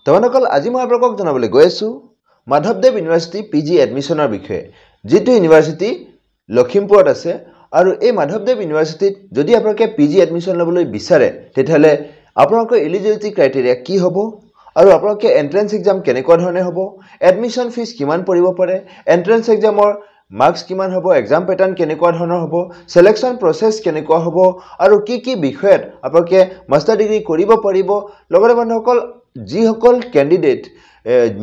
তোমালোকক আজি মই আপোনালোকক জনাবলৈ গৈ আছো মাধৱদেৱ ইউনিভাৰ্চিটি পিজি এডমিশনৰ বিষয়ে যেটো ইউনিভাৰ্চিটি লখিমপুৰত আছে আৰু এই মাধৱদেৱ ইউনিভাৰ্চিটিত যদি আপোনালোকে পিজি এডমিশন লবলৈ বিচাৰে তেতিয়াহলে আপোনালোকৰ এলিজিবিলিটি ক্ৰাইটেৰিয়া কি হ'ব আৰু আপোনালোকে এন্ট্ৰেন্স এক্সাম কেনেকুৱা ধৰণে হ'ব এডমিশন ফিজ কিমান পৰিব পাৰে এন্ট্ৰেন্স এক্সামৰ মাৰ্কস কিমান হ'ব এক্সাম প্যাটাৰ্ন কেনেকুৱা ধৰণৰ হ'ব সিলেকশন প্ৰসেস কেনেকুৱা হ'ব আৰু কি বিষয়ত আপোনালোকে মাষ্টাৰ ডিগ্ৰী কৰিব পাৰিব লগতে বন্ধুসকল যিসকল ক্যান্ডিডেট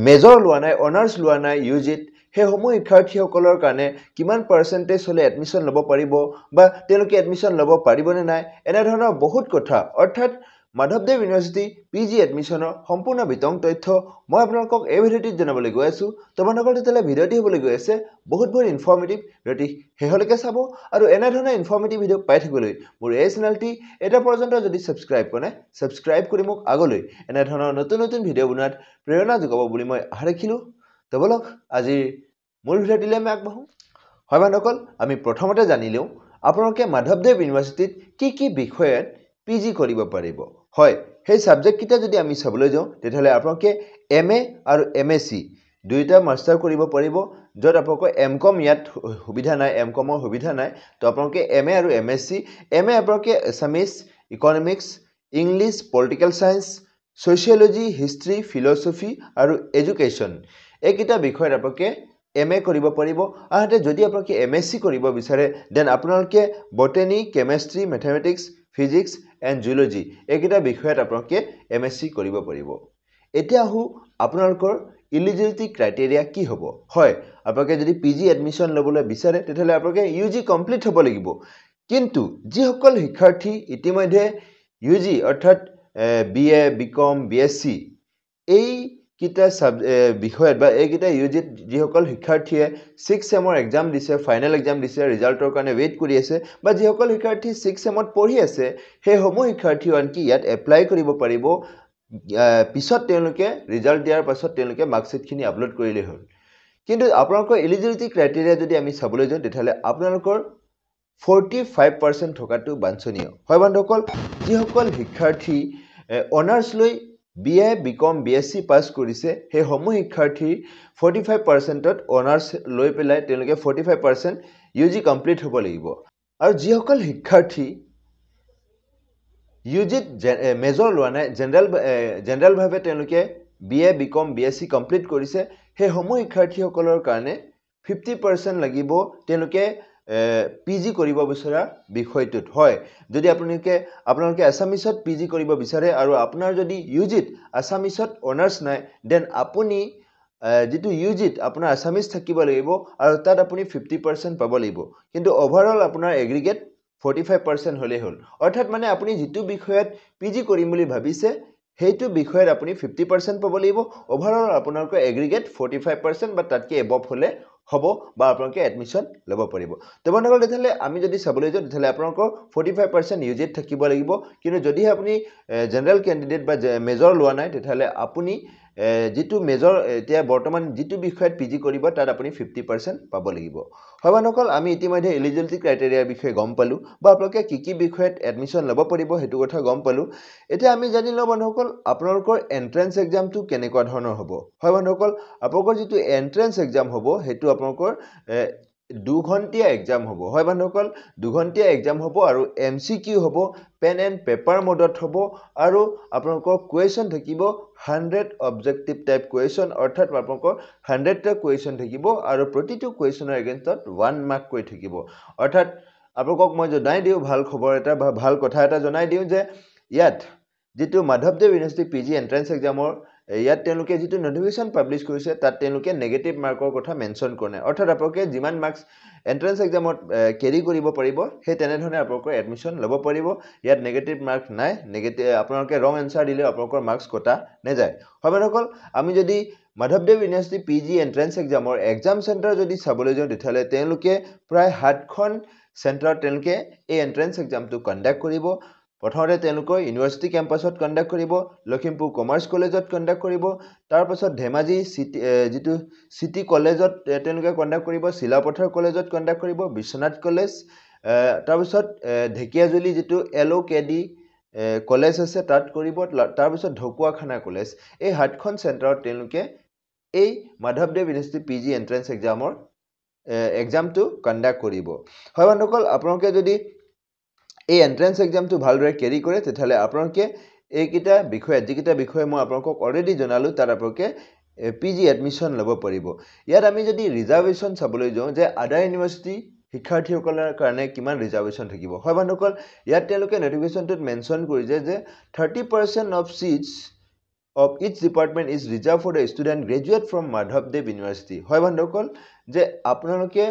মেজৰ লোৱা নাই অনাৰ্স লোৱা নাই ইউজিত হে সমূহ শিক্ষাৰ্থীসকলৰ কাৰণে কিমান পাৰ্সেন্টেজ হলে এডমিশন ল'ব পাৰিব বা তেওঁলোকে এডমিশন ল'ব পাৰিবনে নাই এনে ধৰণৰ বহুত কথা অৰ্থাৎ মাধৱদেৱ ইউনিভাৰ্চিটি পিজি এডমিশনৰ সম্পূৰ্ণ বিতং তথ্য মই আপোনালোকক এই ভিডিঅ'টিত জনাবলৈ গৈ আছো তোমালোকৰ তেতিয়ালে ভিডিঅ'টি হ'বলৈ গৈ আছে বহুত ইনফৰ্মেটিভ ভিডিঅ'টি হেহলৈকে চাব আৰু এনে ধৰণৰ ইনফৰ্মেটিভ ভিডিঅ' পাই থাকিবলৈ মোৰ এই চেনেলটি এটা পৰ্যন্ত যদি সাবস্ক্ৰাইব কৰে সাবস্ক্ৰাইব কৰি মোক আগলৈ এনে ধৰণৰ নতুন ভিডিঅ' বনোৱাত প্ৰেৰণা যোগাব বুলি মই আশা ৰাখিলো তবলক আজি মূল ভিডিঅ'টিলৈ আমি আগবাঢ়ো হয় বন্ধুসকল আমি প্ৰথমতে জানিলেও আপোনালোকে মাধৱদেৱ ইউনিভাৰ্চিটিত কি বিষয়ত পিজি কৰিব পাৰিব হয় সেই সাবজেক্ট কিটা যদি আমি চাবলৈ যাওঁ তেতিয়ালে আপোনালোকে এমএ আৰু এমএসসি দুইটা মাস্টাৰ কৰিব পাৰিব যত আপোনালোকৰ এমকম ইয়াত সুবিধা নাই এমকমৰ সুবিধা নাই তো আপোনালোকে এমএ আৰু এমএসসি এমএ আপোনালোকে Assamese economics English political science sociology history philosophy আৰু এডুকেশ্যন এইকিটা বিষয়ত আপোনালোকে এমএ কৰিব পাৰিব আনহাতে যদি আপোনালোকে এমএসসি কৰিব বিচাৰে দেন আপোনালোকে botany chemistry mathematics physics and zoology এইকিটা বিষয়ত আপোনালোকে এমএসসি কৰিব পাৰিব এতিয়া হু আপোনালোকৰ এলিজিবিলিটি ক্ৰাইটেৰিয়া কি হ'ব হয় আপোনালোকে যদি পিজি এডমিশন লবলৈ বিচাৰে তেতিয়ালে আপোনালোকে ইউজি কমপ্লিট হ'ব লাগিব কিন্তু যিসকল শিক্ষাৰ্থী ইতিমধ্যে ইউজি অৰ্থাৎ বিএ বিকম বিএসসি এই কিটা বিষয়ত বা এই কিটা ইউজিত যিসকল শিক্ষাৰ্থীয়ে 6 সেমৰ এক্সাম দিছে ফাইনেল এক্সাম দিছে ৰিজাল্টৰ কাৰণে ৱেইট কৰি আছে বা যিসকল শিক্ষাৰ্থী 6 সেমত পঢ়ি আছে হে সমূহ শিক্ষাৰ্থী আনকি ইয়াত এপ্লাই কৰিব পাৰিব পিছত তেওঁলোকে ৰিজাল্ট দিয়াৰ পাছত তেওঁলোকে মাৰ্কশিটখিনি আপলোড কৰিলে হ'ল কিন্তু আপোনালোকৰ এলিজিবিলিটি ক্ৰাইটেৰিয়া যদি আমি চাবলৈ যাওঁ তেতিয়ালে আপোনালোকৰ 45% থকাটো বাঞ্ছনীয় হয় বন্ধুসকল যিসকল শিক্ষাৰ্থী অনাৰ্স লৈ বিএ বিকম বিএসসি পাস কৰিছে হে সমূহ শিক্ষাৰ্থী 45% ত অনাৰ্স লৈ পেলাই তেওঁলোকে 45% ইউজি কমপ্লিট হ'ব লাগিব আৰু যিসকল শিক্ষাৰ্থী ইউজিত মেজৰ লোৱা নাই জেনাৰেল ভাৱে তেওঁলোকে বিএ বিকম বিএসসি কমপ্লিট কৰিছে হে সমূহ শিক্ষাৰ্থীসকলৰ কাৰণে 50% লাগিব তেওঁলোকে পিজি কৰিব বিচৰা বিষয়টোত হয় যদি আপোনালোকে আসামিছত পিজি কৰিব বিচাৰে আৰু আপোনাৰ যদি ইউজিত আসামিছত অনাৰ্স নাই দেন আপুনি যেটো ইউজিত আপোনাৰ আসামিছ থাকিব লাগিব আৰু তাত আপুনি 50% পাব লাগিব কিন্তু ওভাৰঅল আপোনাৰ এগ্ৰিগেট 45% হলে হল অৰ্থাৎ মানে আপুনি যেটো বিষয়ত পিজি কৰিম বুলি ভাবিছে হেইটো বিষয়ত আপুনি 50% পাব লাগিব ওভাৰঅল আপোনালোকৰ এগ্ৰিগেট 45% বা তাতকে এবভ হলে হ'ব বা আপোনালোকে এডমিশন ল'ব পাৰিব তো বন্ধুসকল তেতিয়ালে আমি যদি চাবলৈ যাওঁ তেতিয়ালে আপোনালোকৰ 45% ইউজিত থাকিব লাগিব কিন্তু যদি আপুনি জেনাৰেল ক্যান্ডিডেট বা মেজৰ লোৱা নাই তেতিয়ালে আপুনি যেটো মেজৰ এতিয়া বৰ্তমান যেটো বিষয়ত পিজি কৰিব তাত আপুনি 50% পাব লাগিব হয় বন্ধুসকল আমি ইতিমধ্যে এলিজিবিলিটি ক্ৰাইটেৰিয়াৰ বিষয়ে গম পালো বা আপোনালোকে কি বিষয়ত এডমিশন ল'ব পাৰিব হেতু কথা গম পালো এতিয়া আমি জানি লওঁ বন্ধুসকল আপোনালোকৰ এন্ট্ৰেন্স এক্সামটো কেনেকুৱা ধৰণৰ হ'ব হয় বন্ধুসকল আপোনালোকৰ যেটো এন্ট্ৰেন্স এক্সাম হ'ব হেতু আপোনালোকৰ 2 ঘণ্টিয়া এক্সাম হ'ব হয় বন্ধুসকল 2 ঘণ্টিয়া এক্সাম হ'ব আৰু এমসিকিউ হ'ব পেন এণ্ড পেপাৰ মোডত হ'ব আৰু আপোনালোকৰ কোৱেশ্চন থাকিব 100 অবজেক্টিভ টাইপ কোৱেশ্চন অৰ্থাৎ আপোনালোকৰ 100 টা কোৱেশ্চন থাকিব আৰু প্ৰতিটো কোৱেশ্চনৰ এগেইনষ্টত 1 মাৰ্ক কৈ থাকিব অৰ্থাৎ আপোনালোকক মই জনাই দিও ভাল খবৰ এটা বা ভাল কথা এটা জনাই দিও যে ইয়াত যেটো মাধৱদেৱ ইউনিভাৰ্চিটি পিজি এন্ট্ৰেন্স এক্সামৰ ইয়াত তেওঁলোকে যেটো নোটিফিকেশন পাবলিশ কৰিছে তাত তেওঁলোকে নেগেটিভ মাৰ্কৰ কথা মেনশন কৰে অৰ্থাৎ আপোনালোকে যিমান মাৰ্কস এন্ট্ৰেন্স এক্সামত কেৰি কৰিব পাৰিব হে তেনে ধৰণে আপোনালোকৰ এডমিশন ল'ব পাৰিব ইয়াত নেগেটিভ মাৰ্ক নাই নেগেটিভ আপোনালোকে ৰং আনসাৰ দিলে আপোনালোকৰ মাৰ্কস কটা নেযায় হয় বন্ধুসকল আমি যদি মাধৱদেৱ ইউনিভাৰ্চিটি পিজি এন্ট্ৰেন্স এক্সামৰ এক্সাম সেন্টাৰ যদি চাবলৈ যাওঁ তেতিয়ালে তেওঁলোকে প্ৰায় 7খন সেন্টাৰ তেওঁলোকে এই এন্ট্ৰেন্স এক্সামটো কণ্ডাক্ট কৰিব প্ৰথমতে তেওঁলোকৰ ইউনিভাৰ্চিটি কেম্পাছত কণ্ডাক্ট কৰিব লখিমপুৰ কমাৰ্চ কলেজত কণ্ডাক্ট কৰিব তাৰ পাছত ধেমাজি সিটি কলেজত তেওঁলোকে কণ্ডাক্ট কৰিব শিলাপথাৰ কলেজত কণ্ডাক্ট কৰিব বিশ্বনাথ কলেজ তাৰ পাছত ঢেকিয়াজুলি যেটো এলওকেডি কলেজ আছে তাত কৰিব তাৰ পিছত ঢকুৱাখানা কলেজ এই 7খন চেণ্টাৰত তেওঁলোকে এই মাধৱদেৱ ইউনিভাৰ্চিটি পিজি এন্ট্ৰেন্স এক্সামৰ এক্সামটো কণ্ডাক্ট কৰিব হয় বন্ধুসকল আপোনালোকে যদি এই এন্ট্ৰেন্স এক্সামটো ভালদৰে কেৰি কৰে তেতিয়াহ'লে আপোনালোকে এইকেইটা বিষয়ে মই আপোনালোকক অলৰেডি জনালো তাত আপোনালোকে পিজি এডমিশ্যন ল'ব পাৰিব ইয়াত আমি যদি ৰিজাৰ্ভেশ্যন চাবলৈ যাওঁ যে আদাৰ ইউনিভাৰ্চিটি শিক্ষাৰ্থীসকলৰ কাৰণে কিমান ৰিজাৰ্ভেশ্যন থাকিব হয় বন্ধুসকল ইয়াত তেওঁলোকে নটিফিকেশ্যনটোত মেনশ্যন কৰিছে যে 30% of seats of each department is reserved for the student graduate from Madhavdev University হয় বন্ধুসকল যে আপোনালোকে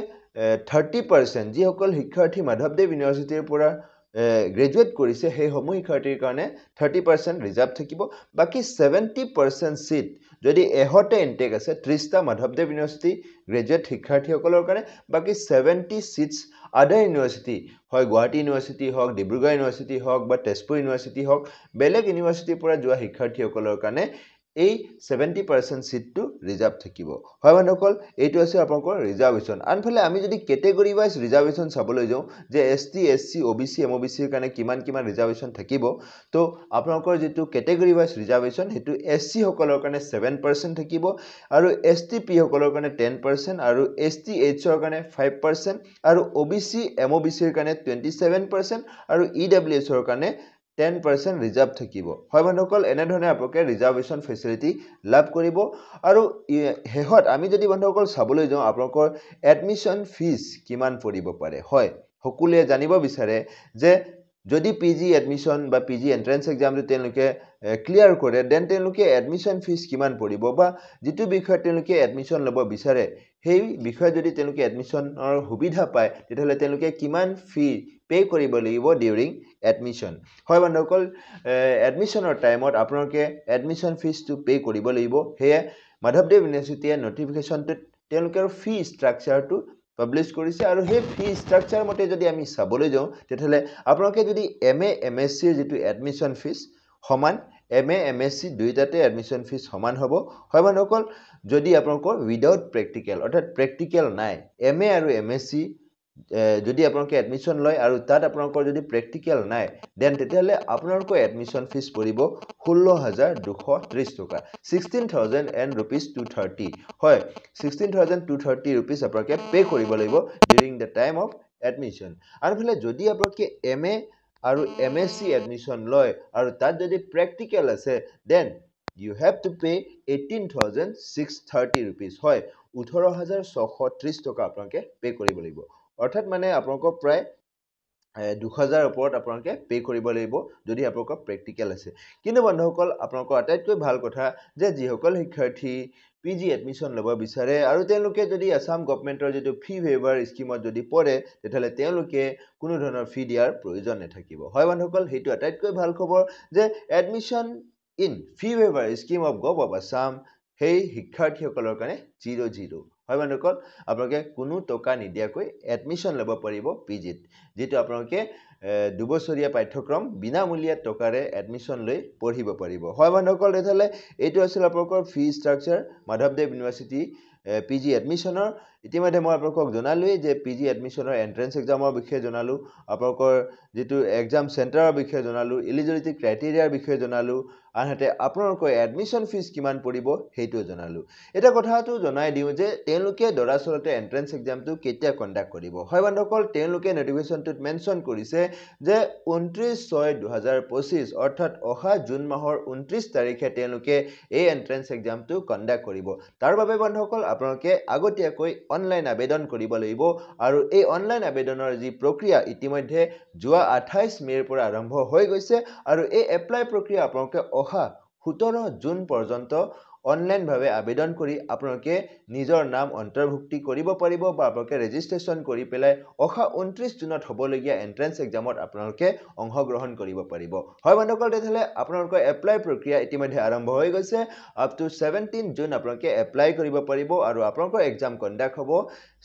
30% যিসকল শিক্ষাৰ্থী মাধৱদেৱ ইউনিভাৰ্চিটিৰ পৰা গ্ৰেজুৱেট কৰিছে সেই সমূহ শিক্ষাৰ্থীৰ কাৰণে 30% ৰিজাৰ্ভ থাকিব বাকি 70% সিট যদি এহতে ইনটেক আছে 30টা মাধৱদেৱ ইউনিভাৰ্চিটি গ্ৰেজুৱেট শিক্ষাৰ্থীসকলৰ কাৰণে বাকি 70 সিটস আদাৰ ইউনিভাৰ্চিটি হয় গুৱাহাটী ইউনিভাৰ্চিটি হওক ডিব্ৰুগড় ইউনিভাৰ্চিটি হওক বা তেজপুৰ ইউনিভাৰ্চিটি হওক বেলেগ ইউনিভাৰ্চিটিৰ পৰা যোৱা শিক্ষাৰ্থীসকলৰ কাৰণে এই 70% সিটটো ৰিজাৰ্ভ থাকিব হয় বন্ধুসকল এইটো আছে আপোনালোকৰ ৰিজাৰ্ভেশ্যন আনফালে আমি যদি ক্যাটেগৰি ওয়াইজ ৰিজাৰ্ভেশ্যন চাবলৈ যাওঁ যে এসটি এসসি ওবিসি এমওবিসিৰ কাৰণে কিমান ৰিজাৰ্ভেশ্যন থাকিব তো আপোনালোকৰ যেটো ক্যাটেগৰি ওয়াইজ ৰিজাৰ্ভেশ্যন হেতু এসসি সকলৰ কাৰণে 7% থাকিব আৰু এসটিপি সকলৰ কাৰণে 10% আৰু এসটিএইচৰ কাৰণে 5% আৰু ওবিসি এমওবিসিৰ কাৰণে 27% আৰু ইডব্লিউএছৰ কাৰণে 10% ৰিজাৰ্ভ থাকিব হয় বন্ধুসকল এনে ধৰণে আপোনালোকে ৰিজাৰ্ভেশ্যন ফেচিলিটি লাভ কৰিব আৰু হেহত আমি যদি বন্ধুসকল চাবলৈ যাওঁ আপোনালোকৰ এডমিশ্যন ফিজ কিমান পৰিব পাৰে হয় সকলোৱে জানিব বিচাৰে যে যদি পিজি এডমিশ্যন বা পিজি এন্ট্ৰেন্স এক্সামটো তেওঁলোকে ক্লিয়াৰ কৰে দেন তেওঁলোকে এডমিশ্যন ফিজ কিমান পৰিব বা যেটো বিষয়ত তেওঁলোকে এডমিশ্যন ল'ব বিচাৰে সেই বিষয় যদি তেওঁলোকে এডমিশ্যনৰ সুবিধা পায় তেতিয়াহ'লে তেওঁলোকে কিমান ফি পে কৰিব লাগিব ডিউৰিং এডমিশ্যন হয় বন্ধুসকল এডমিশ্যনৰ টাইমত আপোনালোকে এডমিশ্যন ফিজটো পে কৰিব লাগিব হেয়ে মাধৱদেৱ ইউনিভাৰ্চিটিয়ে নটিফিকেশ্যনটোত তেওঁলোকৰ ফি ষ্ট্ৰাকচাৰটো পাবলিশ কৰিছে আৰু সেই ফি ষ্ট্ৰাকচাৰ মতে যদি আমি চাবলৈ যাওঁ তেতিয়াহ'লে আপোনালোকে যদি এমএ এমএসসি ৰ যেটো এডমিশ্যন ফিজ সমান এমএ এমএসসি দুইটাতে এডমিশ্যন ফিজ সমান হ'ব হয় বন্ধুসকল যদি আপোনালোকৰ উইদাউট প্ৰেক্টিকেল অৰ্থাৎ প্ৰেক্টিকেল নাই এমএ আৰু এমএসসি যদি আপোনালোকে এডমিশ্যন লয় আৰু তাত আপোনালোকৰ যদি প্ৰেক্টিকেল নাই দেন তেতিয়াহ'লে আপোনালোকৰ এডমিশ্যন ফিজ পৰিব 16230 টকা 16,230 হয় 16,230 rupees আপোনালোকে পে কৰিব লাগিব during the time of admission আনফালে যদি আপোনালোকে এমএ আৰু এমএসসি এডমিশ্যন লয় আৰু তাত যদি প্ৰেক্টিকেল আছে then you have to pay 18,630 rupees হয় 18,630 টকা আপোনালোকে পে কৰিব লাগিব অৰ্থাৎ মানে আপোনালোকৰ প্ৰায় 2000 ওপৰত আপোনালোকে পে কৰিব লাগিব যদি আপোনালোকৰ প্ৰেক্টিকেল আছে কিন্তু বন্ধুসকল আপোনালোকৰ আটাইতকৈ ভাল কথা যে যিসকল শিক্ষাৰ্থী পিজি এডমিশ্যন ল'ব বিচাৰে আৰু তেওঁলোকে যদি আসাম গভৰ্ণমেণ্টৰ যেটো ফি ৱেইভাৰ স্কিমত যদি পৰে তেতিয়াহ'লে তেওঁলোকে কোনো ধৰণৰ ফি দিয়াৰ প্ৰয়োজন নাথাকিব হয় বন্ধুসকল হেতু আটাইতকৈ ভাল খবৰ যে admission in fee waiver scheme of gov of Assam হেই শিক্ষাৰ্থীসকলৰ কাৰণে 00 হয় বন্ধুসকল আপোনালোকে কোনো টকা নিদিয়াকৈ এডমিশ্যন ল'ব পাৰিব পিজিত যেটো আপোনালোকে দুবছৰীয়া পাঠ্যক্ৰম বিনামূলীয়া টকাৰে এডমিশ্যন লৈ পঢ়িব পাৰিব হয় বন্ধুসকল তেতিয়াহ'লে এইটো আছিল আপোনালোকৰ ফি ষ্ট্ৰাকচাৰ মাধৱদেৱ ইউনিভাৰ্চিটি পিজি এডমিশ্যনৰ ইতিমধ্যে মই আপোনালোকক জনালোই যে পিজি এডমিশ্যনৰ এন্ট্ৰেন্স এক্সামৰ বিষয়ে জনালো আপোনালোকৰ যেটো এক্সাম চেণ্টাৰৰ বিষয়ে জনালো এলিজিবিলিটি ক্ৰাইটেৰিয়াৰ বিষয়ে জনালো আনহাতে আপোনালোকৰ এডমিশ্যন ফিজ কিমান পৰিব হেতু জনালো এটা কথাটো জনাই দিও যে তেওঁলোকে দৰাচলতে এন্ট্ৰেন্স এক্সামটো কেতিয়া কণ্ডাক্ট কৰিব হয় বন্ধুসকল তেওঁলোকে নটিফিকেশ্যনটোত মেনশ্যন কৰিছে যে 29/6/2025 অৰ্থাৎ অহা জুন মাহৰ 29 তাৰিখে তেওঁলোকে এই এন্ট্ৰেন্স এক্সামটো কণ্ডাক্ট কৰিব তাৰ বাবে বন্ধুসকল আপোনালোকে আগতীয়াকৈ অনলাইন আবেদন কৰিব লাগিব আৰু এই অনলাইন আবেদনৰ যি প্ৰক্ৰিয়া ইতিমধ্যে যোৱা 28 মেৰ পৰা আৰম্ভ হৈ গৈছে আৰু এই এপ্লাই প্ৰক্ৰিয়া আপোনালোকে অহা 17 জুন পৰ্যন্ত অনলাইন ভাবে আবেদন কৰি আপোনালোকে নিজৰ নাম অন্তৰ্ভুক্তি কৰিব পাৰিব বা আপোনালোকে ৰেজিষ্ট্ৰেচন কৰি পেলাই অহা 29 জুনত হ'বলগীয়া এন্ট্ৰেন্স এক্সামত আপোনালোকে অংশগ্ৰহণ কৰিব পাৰিব হয় বন্ধুসকল তেতিয়াহ'লে আপোনালোকৰ এপ্লাই প্ৰক্ৰিয়া ইতিমধ্যে আৰম্ভ হৈ গৈছে আপ টু 17 জুন আপোনালোকে এপ্লাই কৰিব পাৰিব আৰু আপোনালোকৰ এক্সাম কণ্ডাক্ট হ'ব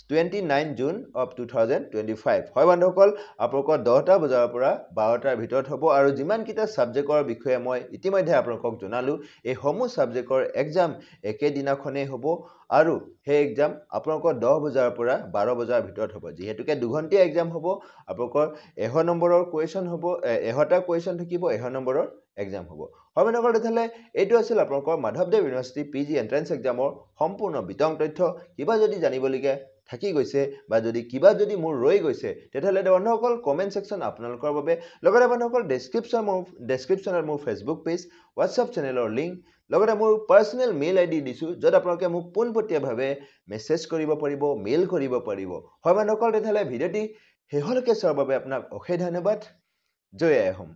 29 জুন অফ 2025 হয় বন্ধুসকল আপোনালোকৰ 10টা বজাৰ পৰা 12টাৰ ভিতৰত হ'ব আৰু যিমান কিটা সাবজেক্টৰ বিষয়ে মই ইতিমধ্যে আপোনালোকক জনালো এই সমূহ সাবজেক্টৰ এক্সাম একেদিনাখনেই হ'ব আৰু সেই এক্সাম আপোনালোকৰ 10 বজাৰ পৰা 12 বজাৰ ভিতৰত হ'ব যিহেতুকে দুঘণ্টীয়া এক্সাম হ'ব আপোনালোকৰ 100 নম্বৰৰ কুৱেশ্যন হ'ব 100টা কুৱেশ্যন থাকিব 100 নম্বৰৰ এক্সাম হ'ব হয় বন্ধুসকল তেতিয়াহ'লে এইটো আছিল আপোনালোকৰ মাধৱদেৱ ইউনিভাৰ্চিটি পিজি এন্ট্ৰেন্স এক্সামৰ সম্পূৰ্ণ বিতং তথ্য কিবা যদি জানিবলগীয়া থাকি গৈছে বা যদি কিবা যদি মোৰ ৰৈ গৈছে তেতিয়াহ'লে বন্ধুসকল কমেন্ট সেকশন আপোনালোকৰ বাবে লগতে বন্ধুসকল ডেসক্ৰিপচনত মোৰ ফেসবুক পেজ হোৱাটছআপ চেনেলৰ লিংক লগতে মোৰ পাৰ্সোনেল মেইল আইডি দিছো যত আপোনালোকে মোক পোনপটীয়াভাৱে মেছেজ কৰিব পাৰিব মেইল কৰিব পাৰিব হয় বন্ধুসকল তেতিয়াহ'লে ভিডিঅ'টি শেষলৈকে চোৱাৰ বাবে আপোনাক অশেষ ধন্যবাদ জয় আই অসম